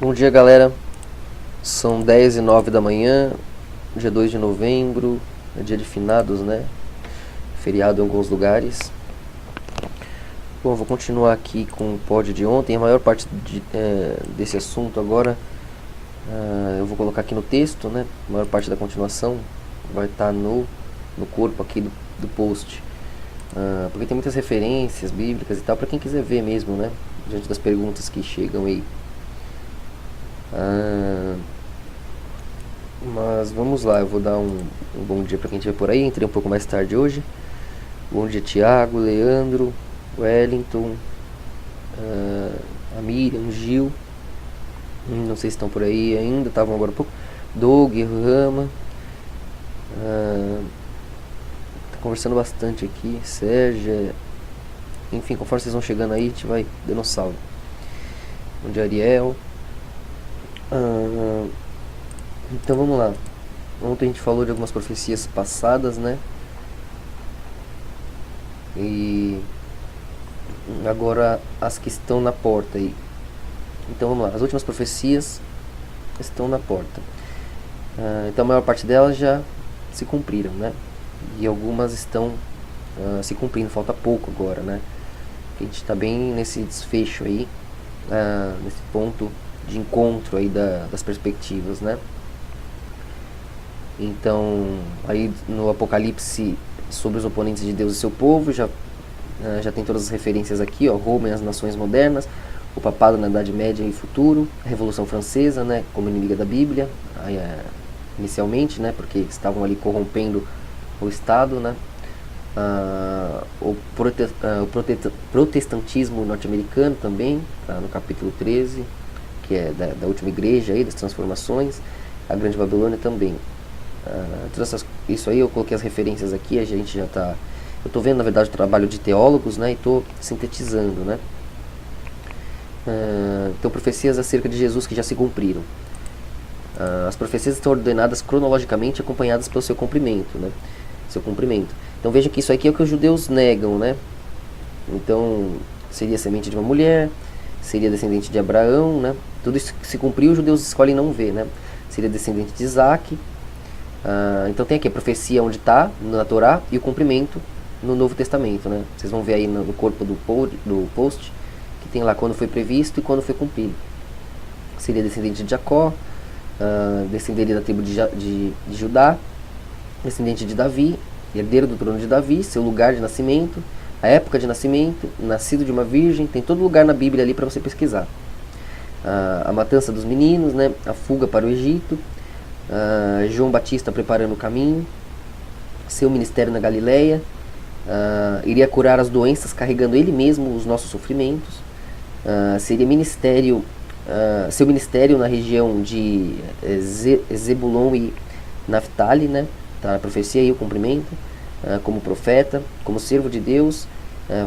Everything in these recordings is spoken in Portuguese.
Bom dia, galera. São 10h09 da manhã, dia 2 de novembro, é dia de finados, né? Feriado em alguns lugares. Bom, vou continuar aqui com o pod de ontem. A maior parte desse assunto agora eu vou colocar aqui no texto, né? A maior parte da continuação vai estar no corpo aqui do post. Porque tem muitas referências bíblicas e tal, para quem quiser ver mesmo, né? Diante das perguntas que chegam aí. Mas vamos lá, eu vou dar um bom dia para quem estiver por aí. Entrei um pouco mais tarde hoje. Bom dia, Thiago, Leandro, Wellington, a Miriam, Gil. Não sei se estão por aí ainda, estavam agora há pouco. Doug, Rama. Tá conversando bastante aqui. Sérgio. Enfim, conforme vocês vão chegando aí, a gente vai dando um salve. Bom dia, Ariel. Então vamos lá. Ontem a gente falou de algumas profecias passadas, né? E agora as que estão na porta aí. Então vamos lá. As últimas profecias estão na porta. Então a maior parte delas já se cumpriram, né? E algumas estão se cumprindo. Falta pouco agora, né? A gente está bem nesse desfecho aí, nesse ponto de encontro aí das perspectivas, né? Então, aí no Apocalipse, sobre os oponentes de Deus e seu povo, já tem todas as referências aqui, ó, Roma e as nações modernas, o papado na Idade Média e futuro, a Revolução Francesa, né, como inimiga da Bíblia, inicialmente, né, porque estavam ali corrompendo o Estado, né, o protestantismo norte-americano também, tá, no capítulo 13, que é da última igreja aí, das transformações, a Grande Babilônia também. Isso aí eu coloquei as referências aqui, a gente já está... Eu estou vendo, na verdade, o trabalho de teólogos, né, e estou sintetizando, né. Então, profecias acerca de Jesus que já se cumpriram. As profecias estão ordenadas cronologicamente, acompanhadas pelo seu cumprimento, né, Então, veja que isso aqui é o que os judeus negam, né. Então, seria semente de uma mulher, seria descendente de Abraão, né. Tudo isso que se cumpriu, os judeus escolhem não ver, né. Seria descendente de Isaac. Então tem aqui a profecia onde está, na Torá, e o cumprimento no Novo Testamento, né? Vocês vão ver aí no corpo do post, que tem lá quando foi previsto e quando foi cumprido. Seria descendente de Jacó, descenderia da tribo de Judá, descendente de Davi, herdeiro do trono de Davi, seu lugar de nascimento, a época de nascimento, nascido de uma virgem, tem todo lugar na Bíblia ali para você pesquisar. A matança dos meninos, né? A fuga para o Egito, João Batista preparando o caminho, seu ministério na Galileia, iria curar as doenças carregando ele mesmo os nossos sofrimentos, seria seu ministério na região de Zebulon e Naftali, né? Tá na profecia aí o cumprimento, como profeta, como servo de Deus,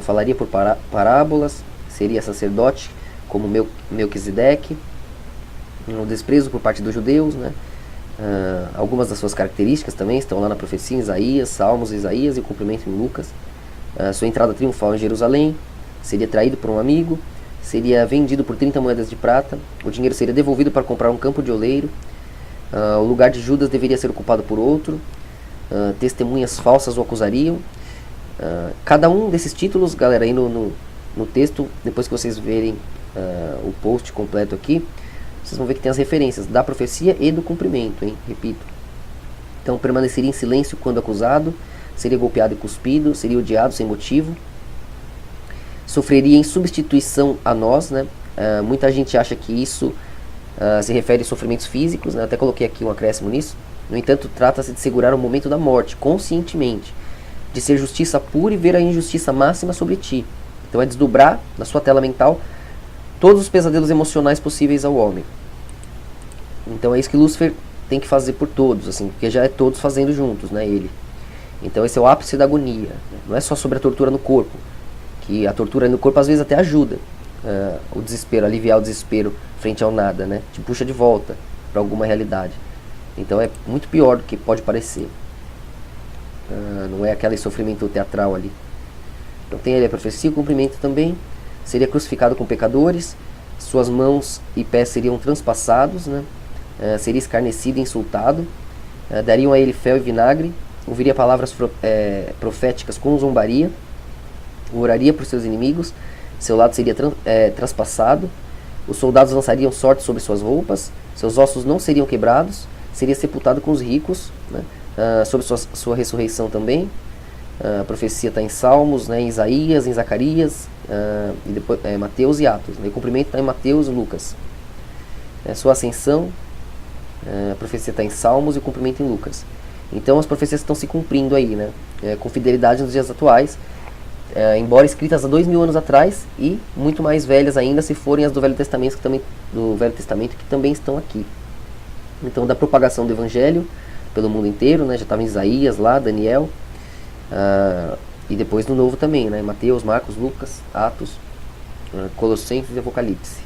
falaria por parábolas, seria sacerdote como Melquisedeque, o desprezo por parte dos judeus, né? Algumas das suas características também estão lá na profecia em Isaías, Salmos, Isaías e o cumprimento em Lucas. Sua entrada triunfal em Jerusalém, seria traído por um amigo, seria vendido por 30 moedas de prata, o dinheiro seria devolvido para comprar um campo de oleiro, o lugar de Judas deveria ser ocupado por outro, testemunhas falsas o acusariam. Cada um desses títulos, galera, aí no texto, depois que vocês verem o post completo aqui, vocês vão ver que tem as referências da profecia e do cumprimento, hein? Repito. Então, permaneceria em silêncio quando acusado, seria golpeado e cuspido, seria odiado sem motivo, sofreria em substituição a nós, né? Muita gente acha que isso se refere a sofrimentos físicos, né? Até coloquei aqui um acréscimo nisso. No entanto, trata-se de segurar o momento da morte, conscientemente, de ser justiça pura e ver a injustiça máxima sobre ti. Então, é desdobrar na sua tela mental todos os pesadelos emocionais possíveis ao homem. Então é isso que Lúcifer tem que fazer por todos, assim, porque já é todos fazendo juntos, né, ele. Então esse é o ápice da agonia, né? Não é só sobre a tortura no corpo, que a tortura no corpo às vezes até ajuda o desespero, aliviar o desespero frente ao nada, né, te puxa de volta para alguma realidade. Então é muito pior do que pode parecer. Não é aquele sofrimento teatral ali. Então tem ali a profecia, o cumprimento também. Seria crucificado com pecadores, suas mãos e pés seriam transpassados, né? Seria escarnecido e insultado, dariam a ele fel e vinagre, ouviria palavras proféticas com zombaria, oraria por seus inimigos, seu lado seria traspassado, os soldados lançariam sorte sobre suas roupas, seus ossos não seriam quebrados, seria sepultado com os ricos, né? Sobre sua ressurreição também. A profecia está em Salmos, né? Em Isaías, em Zacarias, e depois Mateus e Atos, né? O cumprimento está em Mateus e Lucas. Sua ascensão, a profecia está em Salmos e o cumprimento em Lucas. Então as profecias estão se cumprindo aí, né? Com fidelidade nos dias atuais, embora escritas há 2000 anos atrás, e muito mais velhas ainda se forem as do Velho Testamento que também estão aqui. Então, da propagação do Evangelho pelo mundo inteiro, né? Já estava em Isaías lá, Daniel, e depois no Novo também, né? Mateus, Marcos, Lucas, Atos, Colossenses e Apocalipse.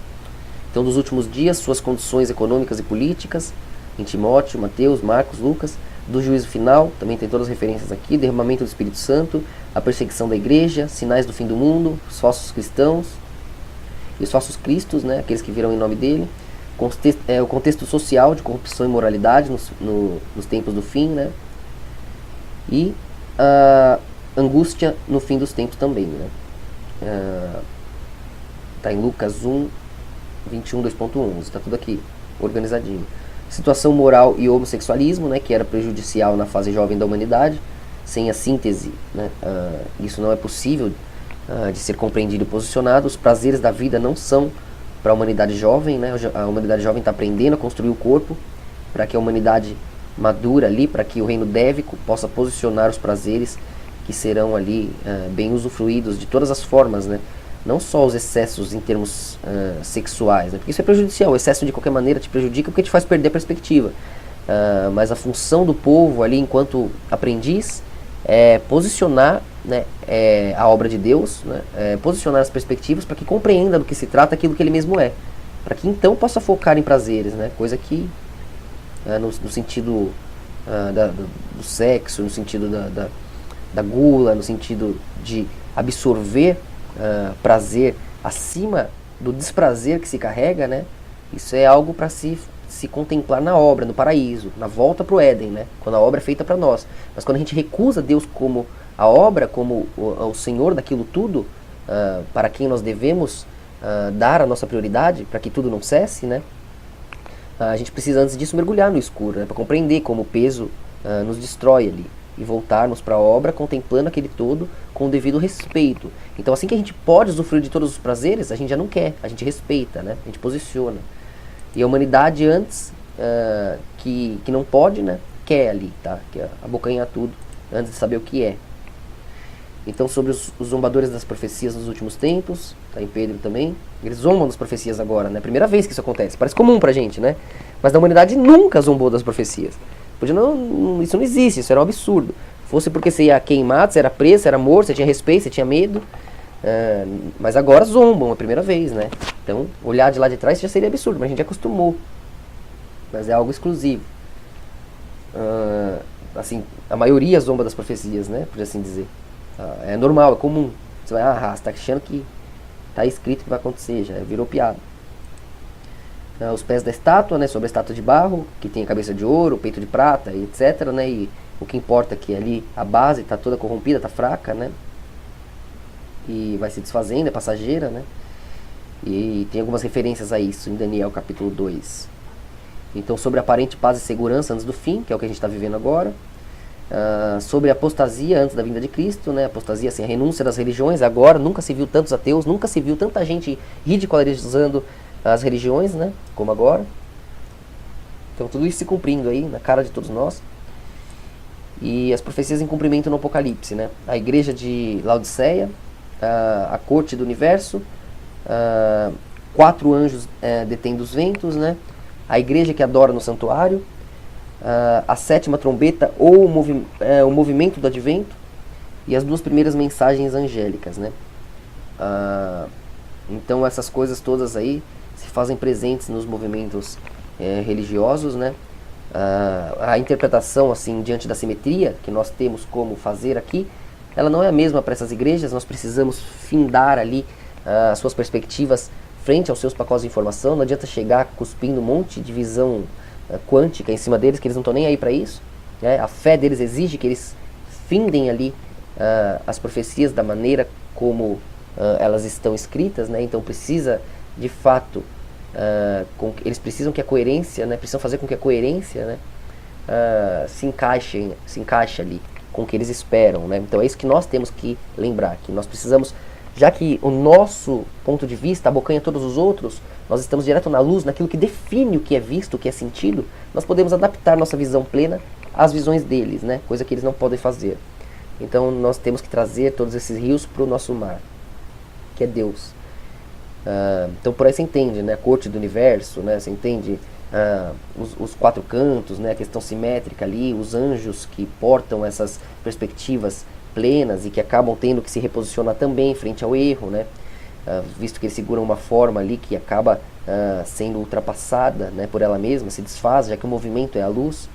Então, dos últimos dias, suas condições econômicas e políticas, em Timóteo, Mateus, Marcos, Lucas. Do juízo final, também tem todas as referências aqui, derramamento do Espírito Santo, a perseguição da igreja, sinais do fim do mundo, os falsos cristãos e os falsos cristos, né, aqueles que virão em nome dele, o contexto social de corrupção e imoralidade nos tempos do fim, né, e a angústia no fim dos tempos também, né. Tá em Lucas 1, 21, 2.11, está tudo aqui, organizadinho. Situação moral e homossexualismo, né, que era prejudicial na fase jovem da humanidade. Sem a síntese, né, isso não é possível de ser compreendido e posicionado. Os prazeres da vida não são para a humanidade jovem, né? A humanidade jovem está aprendendo a construir o corpo para que a humanidade madura ali, para que o reino dévico possa posicionar os prazeres que serão ali bem usufruídos de todas as formas, né? Não só os excessos em termos sexuais, né? Porque isso é prejudicial. O excesso de qualquer maneira te prejudica porque te faz perder a perspectiva. Mas a função do povo ali enquanto aprendiz é posicionar, né, a obra de Deus, né, posicionar as perspectivas para que compreenda do que se trata aquilo que ele mesmo é. Para que então possa focar em prazeres, né? Coisa que no sentido do sexo, no sentido da gula, no sentido de absorver prazer acima do desprazer que se carrega, né? Isso é algo para se contemplar na obra, no paraíso, na volta para o Éden, né? Quando a obra é feita para nós. Mas quando a gente recusa Deus como a obra, como o Senhor daquilo tudo, para quem nós devemos dar a nossa prioridade, para que tudo não cesse, né? A gente precisa antes disso mergulhar no escuro, né? Para compreender como o peso nos destrói ali. E voltarmos para a obra contemplando aquele todo com o devido respeito. Então assim que a gente pode usufruir de todos os prazeres, a gente já não quer, a gente respeita, né? A gente posiciona. E a humanidade antes, que não pode, né? Quer ali, tá? Quer abocanhar tudo antes de saber o que é. Então sobre os zombadores das profecias nos últimos tempos, tá em Pedro também, eles zombam das profecias agora, né? Primeira vez que isso acontece, parece comum pra gente, né? Mas a humanidade nunca zombou das profecias. Isso não existe, isso era um absurdo. Fosse porque você ia queimado, você era preso, você era morto, você tinha respeito, você tinha medo. Mas agora zombam a primeira vez, né? Então, olhar de lá de trás já seria absurdo, mas a gente acostumou. Mas é algo exclusivo. Assim, a maioria zomba das profecias, né? Por assim dizer. É normal, é comum. Você vai, você tá achando que tá escrito que vai acontecer, já virou piada. Os pés da estátua, né, sobre a estátua de barro, que tem a cabeça de ouro, o peito de prata, e etc, né, e o que importa é que ali a base está toda corrompida, está fraca, né, e vai se desfazendo, é passageira, né, e tem algumas referências a isso em Daniel capítulo 2. Então sobre a aparente paz e segurança antes do fim, que é o que a gente está vivendo agora, sobre a apostasia antes da vinda de Cristo, né, apostasia, assim, a renúncia das religiões, agora nunca se viu tantos ateus, nunca se viu tanta gente ridicularizando as religiões, né, como agora. Então tudo isso se cumprindo aí na cara de todos nós. E as profecias em cumprimento no Apocalipse, né? A igreja de Laodiceia, a corte do universo, 4 anjos detendo os ventos, né? A igreja que adora no santuário, a 7ª trombeta ou o movimento do advento e as 2 primeiras mensagens angélicas, né? Então essas coisas todas aí se fazem presentes nos movimentos religiosos, né? A interpretação, assim, diante da simetria que nós temos como fazer aqui, ela não é a mesma para essas igrejas. Nós precisamos findar ali as suas perspectivas frente aos seus pacotes de informação, não adianta chegar cuspindo um monte de visão quântica em cima deles, que eles não estão nem aí para isso. Né? A fé deles exige que eles findem ali as profecias da maneira como elas estão escritas, né? Então precisa, de fato, eles precisam que a coerência, né? Precisam fazer com que a coerência, né? Se encaixe ali com o que eles esperam, né? Então é isso que nós temos que lembrar, que nós precisamos, já que o nosso ponto de vista abocanha todos os outros, nós estamos direto na luz, naquilo que define o que é visto, o que é sentido, nós podemos adaptar nossa visão plena às visões deles, né? Coisa que eles não podem fazer. Então nós temos que trazer todos esses rios para o nosso mar, que é Deus. Então por aí você entende, né? A corte do universo, né? Você entende os quatro cantos, né? A questão simétrica ali, os anjos que portam essas perspectivas plenas e que acabam tendo que se reposicionar também frente ao erro, né? Visto que eles seguram uma forma ali que acaba sendo ultrapassada, né, por ela mesma, se desfaz, já que o movimento é a luz.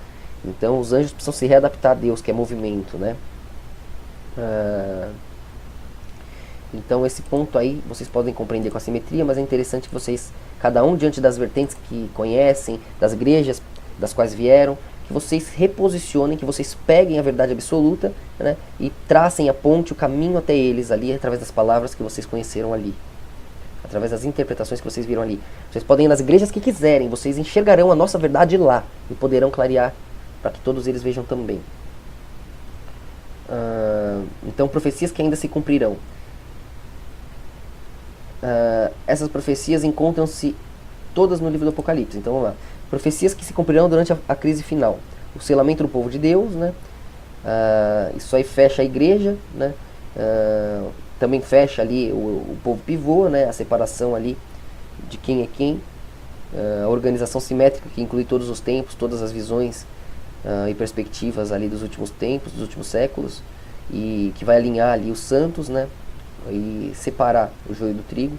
Então os anjos precisam se readaptar a Deus, que é movimento, né? Então esse ponto aí vocês podem compreender com a simetria, mas é interessante que vocês, cada um diante das vertentes que conhecem, das igrejas das quais vieram, que vocês reposicionem, que vocês peguem a verdade absoluta, né, e tracem a ponte, o caminho até eles ali, através das palavras que vocês conheceram ali, através das interpretações que vocês viram ali. Vocês podem ir nas igrejas que quiserem, vocês enxergarão a nossa verdade lá e poderão clarear para que todos eles vejam também. Então, profecias que ainda se cumprirão. Essas profecias encontram-se todas no livro do Apocalipse. Então vamos lá. Profecias que se cumprirão durante a crise final. O selamento do povo de Deus, né? Isso aí fecha a igreja, né? Também fecha ali o povo pivô, né? A separação ali de quem é quem. A organização simétrica que inclui todos os tempos, todas as visões e perspectivas ali dos últimos tempos, dos últimos séculos, e que vai alinhar ali os santos, né? E separar o joio do trigo,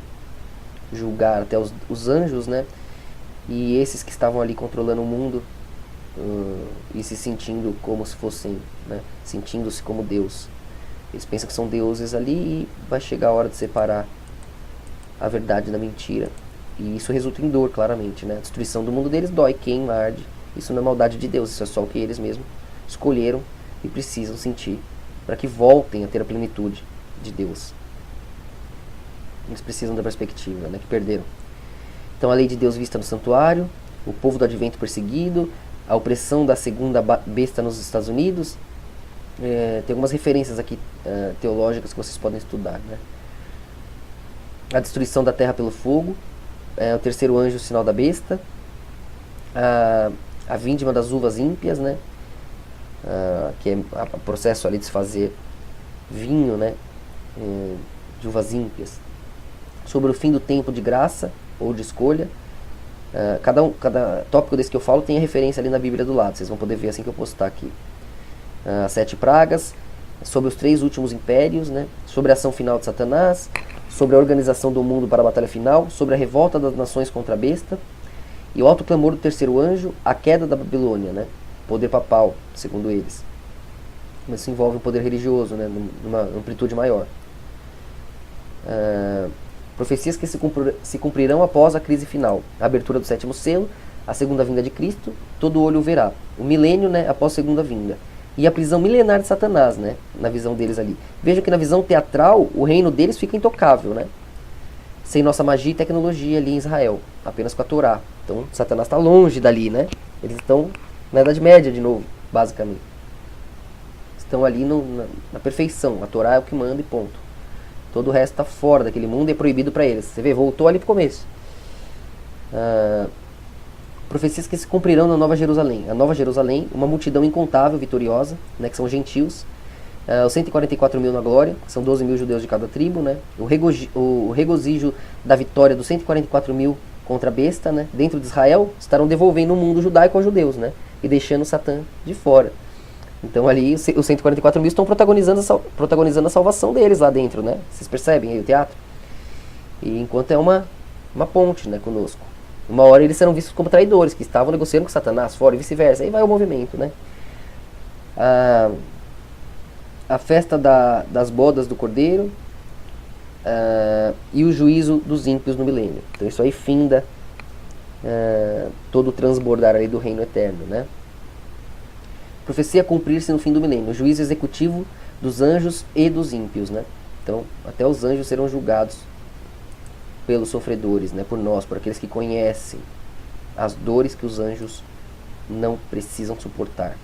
julgar até os anjos, né? E esses que estavam ali controlando o mundo e se sentindo como se fossem, né? Sentindo-se como Deus. Eles pensam que são deuses ali e vai chegar a hora de separar a verdade da mentira. E isso resulta em dor, claramente, né? A destruição do mundo deles dói, queima, arde. Isso não é maldade de Deus, isso é só o que eles mesmos escolheram e precisam sentir para que voltem a ter a plenitude de Deus. Eles precisam da perspectiva, né, que perderam. Então a lei de Deus vista no santuário, o povo do advento perseguido, a opressão da segunda besta nos Estados Unidos. Tem algumas referências aqui teológicas que vocês podem estudar, né? A destruição da terra pelo fogo, o terceiro anjo, o sinal da besta, a vindima das uvas ímpias, né? Que é o processo ali de se fazer vinho, né? De uvas ímpias. Sobre o fim do tempo de graça ou de escolha. Cada tópico desse que eu falo tem a referência ali na Bíblia do lado, vocês vão poder ver assim que eu postar aqui. As 7 pragas, sobre os 3 últimos impérios, né? Sobre a ação final de Satanás, sobre a organização do mundo para a batalha final, sobre a revolta das nações contra a besta, e o alto clamor do terceiro anjo, a queda da Babilônia, né? Poder papal, segundo eles. Mas isso envolve um poder religioso, né? Numa amplitude maior. Profecias que se cumprirão após a crise final. A abertura do 7º selo, a segunda vinda de Cristo, todo olho o verá. O milênio, né, após a segunda vinda. E a prisão milenar de Satanás, né, na visão deles ali. Vejam que na visão teatral, o reino deles fica intocável, né? Sem nossa magia e tecnologia ali em Israel. Apenas com a Torá. Então, Satanás está longe dali, né? Eles estão na Idade Média de novo, basicamente. Estão ali na perfeição. A Torá é o que manda e ponto. Todo o resto está fora daquele mundo e é proibido para eles. Você vê, voltou ali para o começo. Profecias que se cumprirão na Nova Jerusalém. A Nova Jerusalém, uma multidão incontável, vitoriosa, né, que são gentios. Os 144 mil na glória, que são 12 mil judeus de cada tribo. Né, o regozijo da vitória dos 144 mil contra a besta. Né, dentro de Israel, estarão devolvendo o mundo judaico aos judeus, né, e deixando Satã de fora. Então ali os 144 mil estão protagonizando a salvação deles lá dentro, né? Vocês percebem aí o teatro? E enquanto é uma ponte, né, conosco. Uma hora eles serão vistos como traidores, que estavam negociando com Satanás fora e vice-versa. Aí vai o movimento, né? A festa das bodas do Cordeiro. e o juízo dos ímpios no milênio. Então isso aí finda todo o transbordar ali do reino eterno, né? Profecia a cumprir-se no fim do milênio, o juízo executivo dos anjos e dos ímpios, né? Então até os anjos serão julgados pelos sofredores, né? Por nós, por aqueles que conhecem as dores que os anjos não precisam suportar.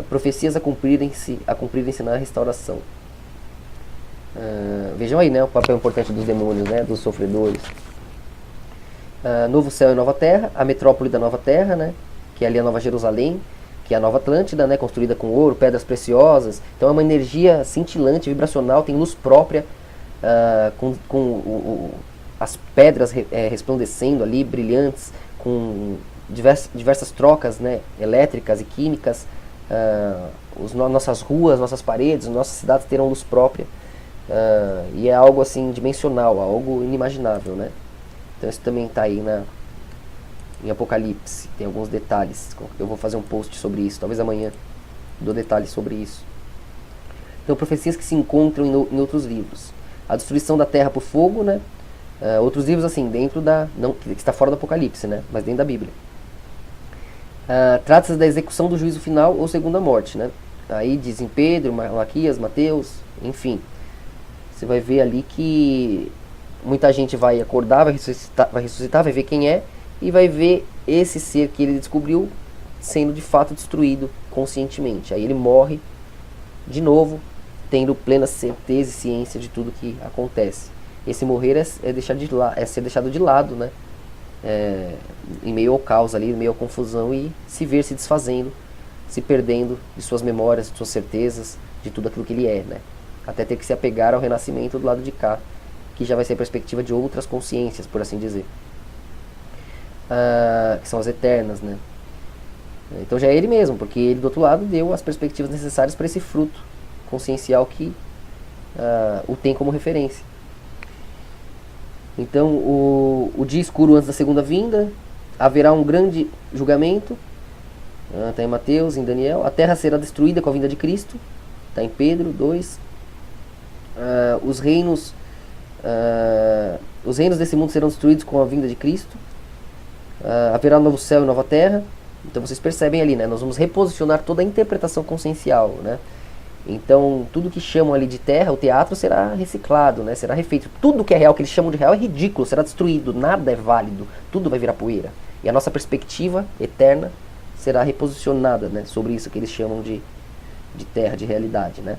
Profecias a cumprirem-se na restauração. Vejam aí, né, o papel importante dos demônios, né, dos sofredores. Novo céu e nova terra, a metrópole da nova terra, né, que é ali a Nova Jerusalém, que é a Nova Atlântida, né, construída com ouro, pedras preciosas. Então é uma energia cintilante, vibracional, tem luz própria, com as pedras resplandecendo ali, brilhantes, com diversas trocas, né, elétricas e químicas. Nossas ruas, nossas paredes, nossas cidades terão luz própria. E é algo assim dimensional, algo inimaginável, né? Então isso também está aí em Apocalipse, tem alguns detalhes. Eu vou fazer um post sobre isso, talvez amanhã dou detalhes sobre isso. Então profecias que se encontram em outros livros. A destruição da terra por fogo, né? Outros livros assim, dentro que está fora do Apocalipse, né? Mas dentro da Bíblia. Trata-se da execução do juízo final ou segunda morte, né? Aí diz em Pedro, Malaquias, Mateus, enfim. Você vai ver ali que muita gente vai acordar, vai ressuscitar, vai ver quem é, e vai ver esse ser que ele descobriu sendo de fato destruído conscientemente. Aí ele morre de novo, tendo plena certeza e ciência de tudo que acontece. Esse morrer é ser deixado de lado, né? Em meio ao caos ali, em meio à confusão, e se ver se desfazendo, se perdendo de suas memórias, de suas certezas, de tudo aquilo que ele é, né? Até ter que se apegar ao renascimento do lado de cá, que já vai ser a perspectiva de outras consciências, por assim dizer, que são as eternas, né? Então já é ele mesmo, porque ele do outro lado deu as perspectivas necessárias para esse fruto consciencial que o tem como referência. Então o dia escuro antes da segunda vinda, haverá um grande julgamento, está em Mateus, em Daniel. A terra será destruída com a vinda de Cristo, está em Pedro 2. Os reinos desse mundo serão destruídos com a vinda de Cristo. Haverá um novo céu e nova terra. Então vocês percebem ali, né? Nós vamos reposicionar toda a interpretação consciencial, né? Então tudo que chamam ali de terra, o teatro, será reciclado, né? Será refeito. Tudo que é real, que eles chamam de real, é ridículo, será destruído. Nada é válido, tudo vai virar poeira. E a nossa perspectiva eterna será reposicionada, né? Sobre isso que eles chamam de terra, de realidade, né?